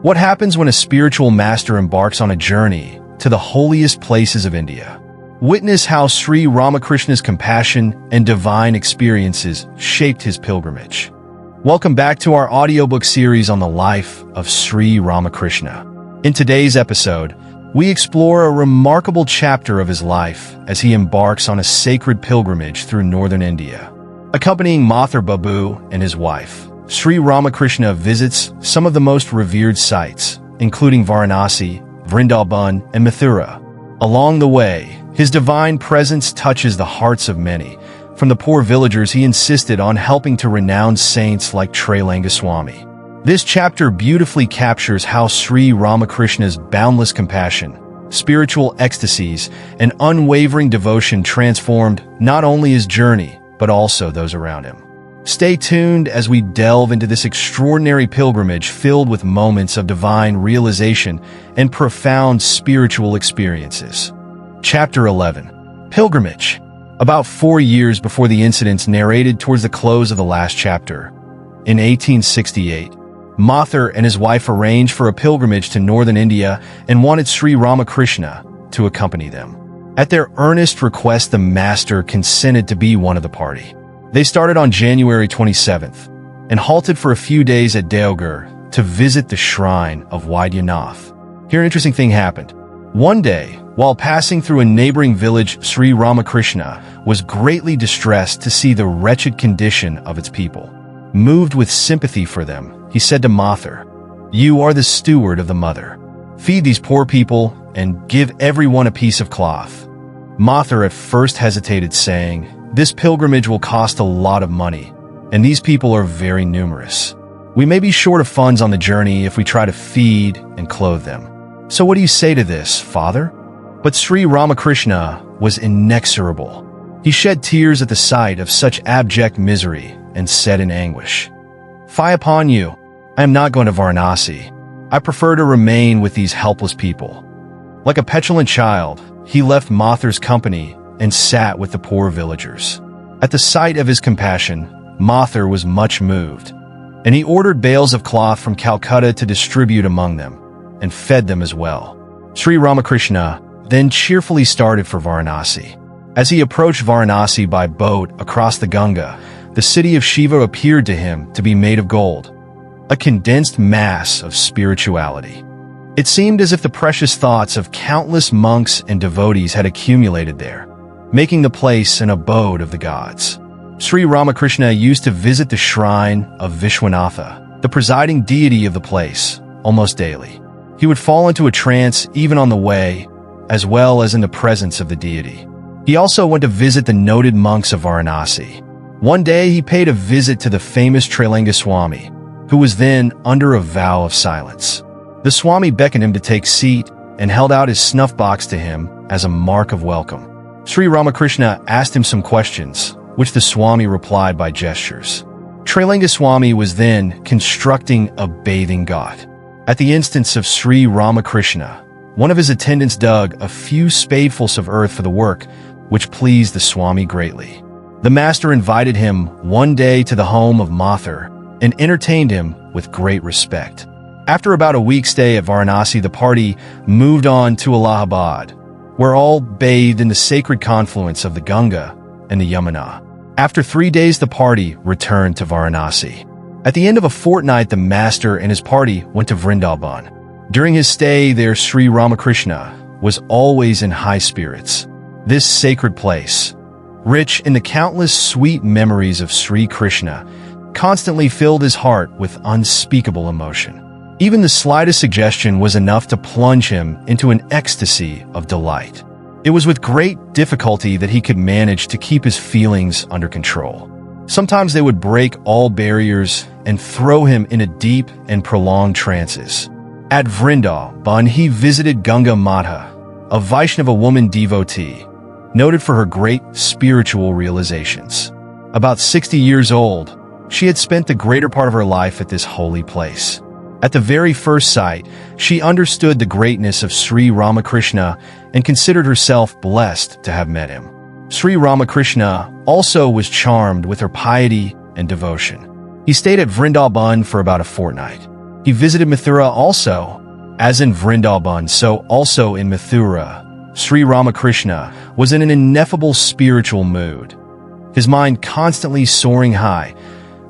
What happens when a spiritual master embarks on a journey to the holiest places of India? Witness how Sri Ramakrishna's compassion and divine experiences shaped his pilgrimage. Welcome back to our audiobook series on the life of Sri Ramakrishna. In today's episode, we explore a remarkable chapter of his life as he embarks on a sacred pilgrimage through northern India. Accompanying Mathur Babu and his wife, Sri Ramakrishna visits some of the most revered sites, including Varanasi, Vrindaban, and Mathura. Along the way, his divine presence touches the hearts of many. From the poor villagers he insisted on helping to renowned saints like Trailanga Swami. This chapter beautifully captures how Sri Ramakrishna's boundless compassion, spiritual ecstasies, and unwavering devotion transformed not only his journey, but also those around him. Stay tuned as we delve into this extraordinary pilgrimage filled with moments of divine realization and profound spiritual experiences. Chapter 11. Pilgrimage. About 4 years before the incidents narrated towards the close of the last chapter, in 1868, Mathur and his wife arranged for a pilgrimage to northern India and wanted Sri Ramakrishna to accompany them. At their earnest request, the master consented to be one of the party. They started on January 27th and halted for a few days at Deoghar to visit the shrine of Vaidyanath. Here, an interesting thing happened. One day, while passing through a neighboring village, Sri Ramakrishna was greatly distressed to see the wretched condition of its people. Moved with sympathy for them, he said to Mathur, "You are the steward of the mother. Feed these poor people and give everyone a piece of cloth." Mathur at first hesitated, saying, "This pilgrimage will cost a lot of money, and these people are very numerous. We may be short of funds on the journey if we try to feed and clothe them. So what do you say to this, Father?" But Sri Ramakrishna was inexorable. He shed tears at the sight of such abject misery and said in anguish, "Fie upon you! I am not going to Varanasi. I prefer to remain with these helpless people." Like a petulant child, he left Mathur's company and sat with the poor villagers. At the sight of his compassion, Mathur was much moved, and he ordered bales of cloth from Calcutta to distribute among them, and fed them as well. Sri Ramakrishna then cheerfully started for Varanasi. As he approached Varanasi by boat across the Ganga, the city of Shiva appeared to him to be made of gold, a condensed mass of spirituality. It seemed as if the precious thoughts of countless monks and devotees had accumulated there, making the place an abode of the gods. Sri Ramakrishna used to visit the shrine of Vishwanatha, the presiding deity of the place, almost daily. He would fall into a trance even on the way, as well as in the presence of the deity. He also went to visit the noted monks of Varanasi. One day he paid a visit to the famous Trailanga Swami, who was then under a vow of silence. The Swami beckoned him to take seat and held out his snuff box to him as a mark of welcome. Sri Ramakrishna asked him some questions, which the Swami replied by gestures. Trailanga Swami was then constructing a bathing ghat. At the instance of Sri Ramakrishna, one of his attendants dug a few spadefuls of earth for the work, which pleased the Swami greatly. The master invited him one day to the home of Mathur and entertained him with great respect. After about a week's stay at Varanasi, the party moved on to Allahabad, where all bathed in the sacred confluence of the Ganga and the Yamuna. After 3 days, the party returned to Varanasi. At the end of a fortnight, the master and his party went to Vrindaban. During his stay there, Sri Ramakrishna was always in high spirits. This sacred place, rich in the countless sweet memories of Sri Krishna, constantly filled his heart with unspeakable emotion. Even the slightest suggestion was enough to plunge him into an ecstasy of delight. It was with great difficulty that he could manage to keep his feelings under control. Sometimes they would break all barriers and throw him into deep and prolonged trances. At Vrindaban, he visited Ganga Mata, a Vaishnava woman devotee, noted for her great spiritual realizations. About 60 years old, she had spent the greater part of her life at this holy place. At the very first sight, she understood the greatness of Sri Ramakrishna and considered herself blessed to have met him. Sri Ramakrishna also was charmed with her piety and devotion. He stayed at Vrindaban for about a fortnight. He He visited Mathura also. As in Vrindaban, so also in Mathura, Sri Ramakrishna was in an ineffable spiritual mood, his mind constantly soaring high,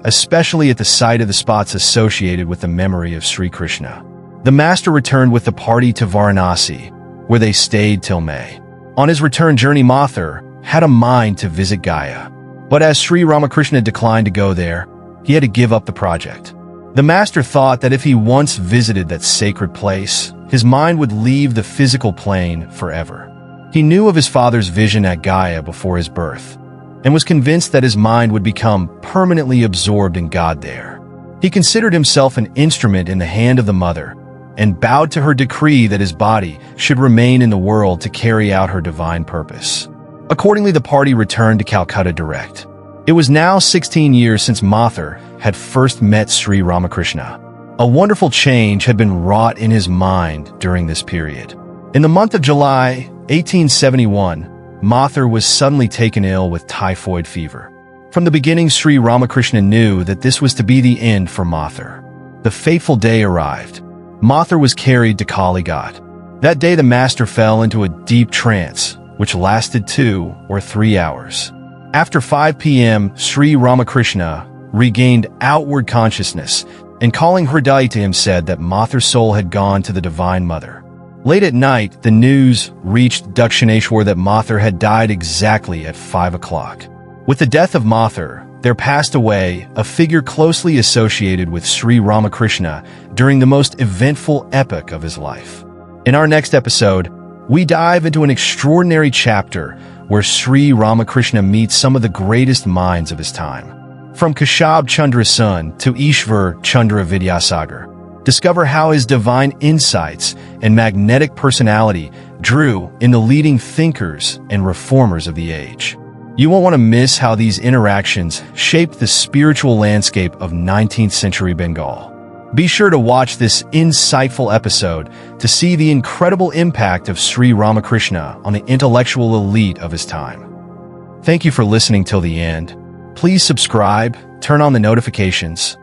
especially at the sight of the spots associated with the memory of Sri Krishna. The master returned with the party to Varanasi, where they stayed till May. On his return journey, Mathur had a mind to visit Gaya, but as Sri Ramakrishna declined to go there, he had to give up the project. The master thought that if he once visited that sacred place, his mind would leave the physical plane forever. He knew of his father's vision at Gaya before his birth, and was convinced that his mind would become permanently absorbed in God there. He considered himself an instrument in the hand of the mother, and bowed to her decree that his body should remain in the world to carry out her divine purpose. Accordingly, the party returned to Calcutta direct. It was now 16 years since Mathur had first met Sri Ramakrishna. A wonderful change had been wrought in his mind during this period. In the month of July, 1871, Mathur was suddenly taken ill with typhoid fever. From the beginning, Sri Ramakrishna knew that this was to be the end for Mathur. The fateful day arrived. Mathur was carried to Kalighat. That day the master fell into a deep trance, which lasted 2 or 3 hours. After 5 p.m., Sri Ramakrishna regained outward consciousness, and calling Hriday to him said that Mathur's soul had gone to the Divine Mother. Late at night, the news reached Dakshineshwar that Mathur had died exactly at 5 o'clock. With the death of Mathur, there passed away a figure closely associated with Sri Ramakrishna during the most eventful epoch of his life. In our next episode, we dive into an extraordinary chapter where Sri Ramakrishna meets some of the greatest minds of his time. From Keshab Chandra Sun to Ishvar Chandra Vidyasagar, discover how his divine insights and magnetic personality drew in the leading thinkers and reformers of the age. You won't want to miss how these interactions shaped the spiritual landscape of 19th century Bengal. Be sure to watch this insightful episode to see the incredible impact of Sri Ramakrishna on the intellectual elite of his time. Thank you for listening till the end. Please subscribe, turn on the notifications,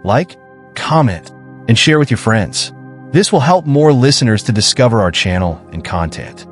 like, comment, and share with your friends. This will help more listeners to discover our channel and content.